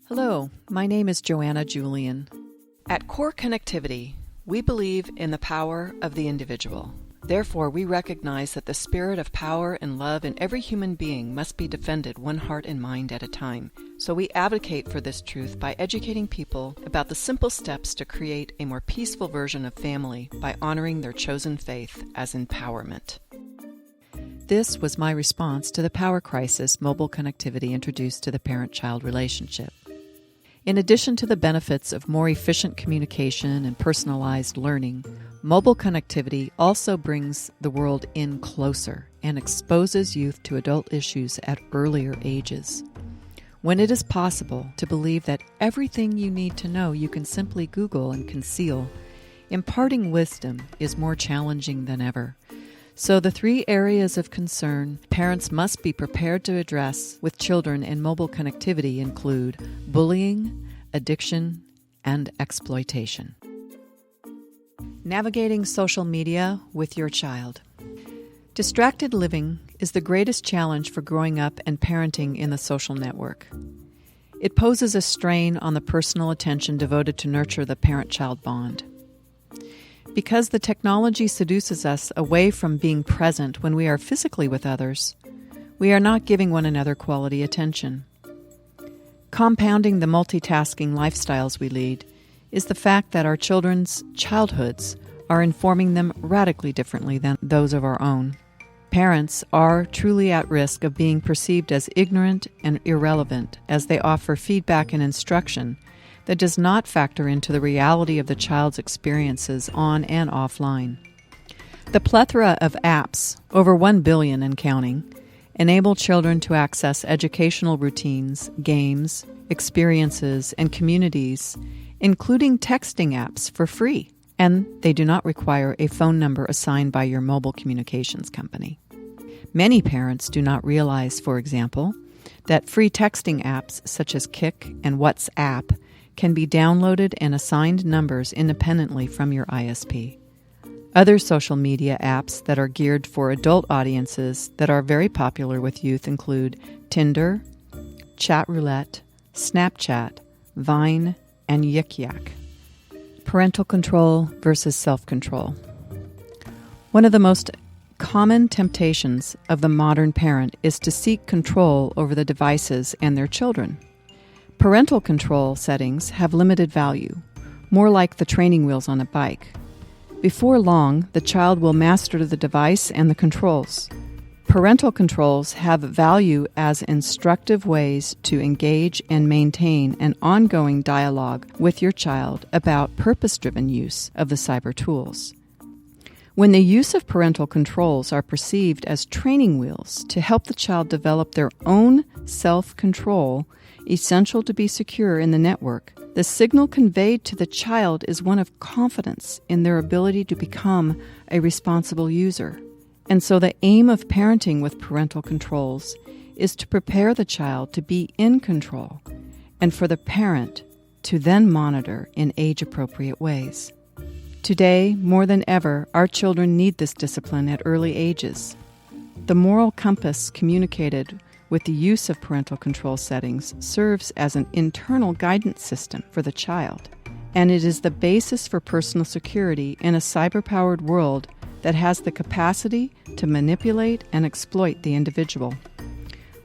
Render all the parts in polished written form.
Hello, my name is Joanna Julian. At Core Connectivity, we believe in the power of the individual. Therefore, we recognize that the spirit of power and love in every human being must be defended one heart and mind at a time. So we advocate for this truth by educating people about the simple steps to create a more peaceful version of family by honoring their chosen faith as empowerment. This was my response to the power crisis mobile connectivity introduced to the parent-child relationship. In addition to the benefits of more efficient communication and personalized learning, mobile connectivity also brings the world in closer and exposes youth to adult issues at earlier ages. When it is possible to believe that everything you need to know you can simply Google and conceal, imparting wisdom is more challenging than ever. So the 3 areas of concern parents must be prepared to address with children in mobile connectivity include bullying, addiction, and exploitation. Navigating social media with your child. Distracted living is the greatest challenge for growing up and parenting in the social network. It poses a strain on the personal attention devoted to nurture the parent-child bond. Because the technology seduces us away from being present when we are physically with others, we are not giving one another quality attention. Compounding the multitasking lifestyles we lead is the fact that our children's childhoods are informing them radically differently than those of our own. Parents are truly at risk of being perceived as ignorant and irrelevant as they offer feedback and instruction that does not factor into the reality of the child's experiences on and offline. The plethora of apps, over 1 billion and counting, enable children to access educational routines, games, experiences, and communities, including texting apps for free, and they do not require a phone number assigned by your mobile communications company. Many parents do not realize, for example, that free texting apps such as Kik and WhatsApp can be downloaded and assigned numbers independently from your ISP. Other social media apps that are geared for adult audiences that are very popular with youth include Tinder, Chat Roulette, Snapchat, Vine, and Yik Yak. Parental control versus self-control. One of the most common temptations of the modern parent is to seek control over the devices and their children. Parental control settings have limited value, more like the training wheels on a bike. Before long, the child will master the device and the controls. Parental controls have value as instructive ways to engage and maintain an ongoing dialogue with your child about purpose-driven use of the cyber tools. When the use of parental controls are perceived as training wheels to help the child develop their own self-control, essential to be secure in the network, the signal conveyed to the child is one of confidence in their ability to become a responsible user. And so the aim of parenting with parental controls is to prepare the child to be in control and for the parent to then monitor in age-appropriate ways. Today, more than ever, our children need this discipline at early ages. The moral compass communicated with the use of parental control settings serves as an internal guidance system for the child, and it is the basis for personal security in a cyber-powered world that has the capacity to manipulate and exploit the individual.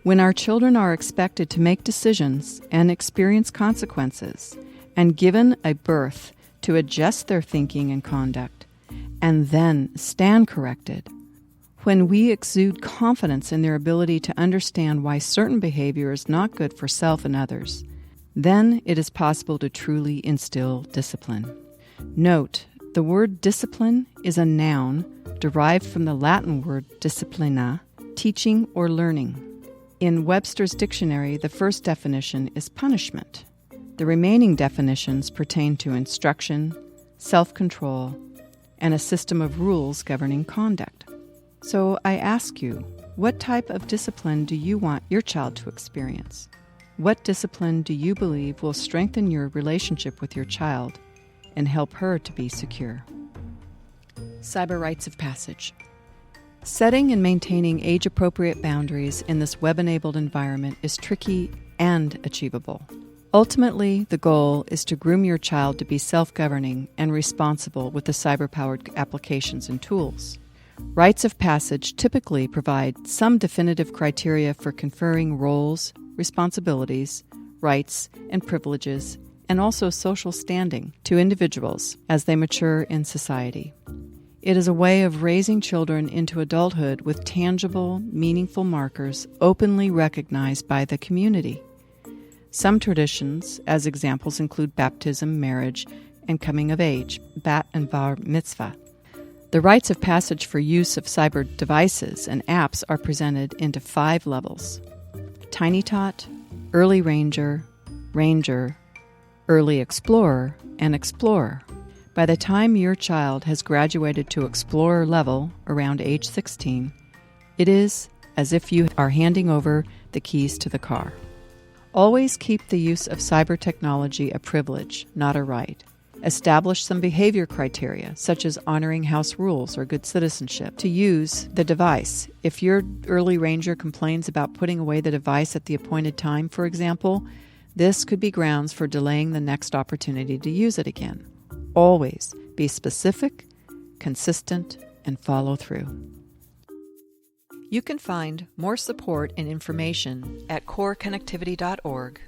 When our children are expected to make decisions and experience consequences, and given a birth to adjust their thinking and conduct, and then stand corrected, when we exude confidence in their ability to understand why certain behavior is not good for self and others, then it is possible to truly instill discipline. Note, the word discipline is a noun derived from the Latin word disciplina, teaching or learning. In Webster's dictionary, the first definition is punishment. The remaining definitions pertain to instruction, self-control, and a system of rules governing conduct. So I ask you, what type of discipline do you want your child to experience? What discipline do you believe will strengthen your relationship with your child and help her to be secure? Cyber rites of passage. Setting and maintaining age-appropriate boundaries in this web-enabled environment is tricky and achievable. Ultimately, the goal is to groom your child to be self-governing and responsible with the cyber-powered applications and tools. Rites of passage typically provide some definitive criteria for conferring roles, responsibilities, rights, and privileges, and also social standing to individuals as they mature in society. It is a way of raising children into adulthood with tangible, meaningful markers openly recognized by the community. Some traditions, as examples, include baptism, marriage, and coming of age, bat and bar mitzvah. The rites of passage for use of cyber devices and apps are presented into 5 levels: Tiny Tot, Early Ranger, Ranger, Early Explorer, and Explorer. By the time your child has graduated to Explorer level, around age 16, it is as if you are handing over the keys to the car. Always keep the use of cyber technology a privilege, not a right. Establish some behavior criteria, such as honoring house rules or good citizenship, to use the device. If your early ranger complains about putting away the device at the appointed time, for example, this could be grounds for delaying the next opportunity to use it again. Always be specific, consistent, and follow through. You can find more support and information at coreconnectivity.org.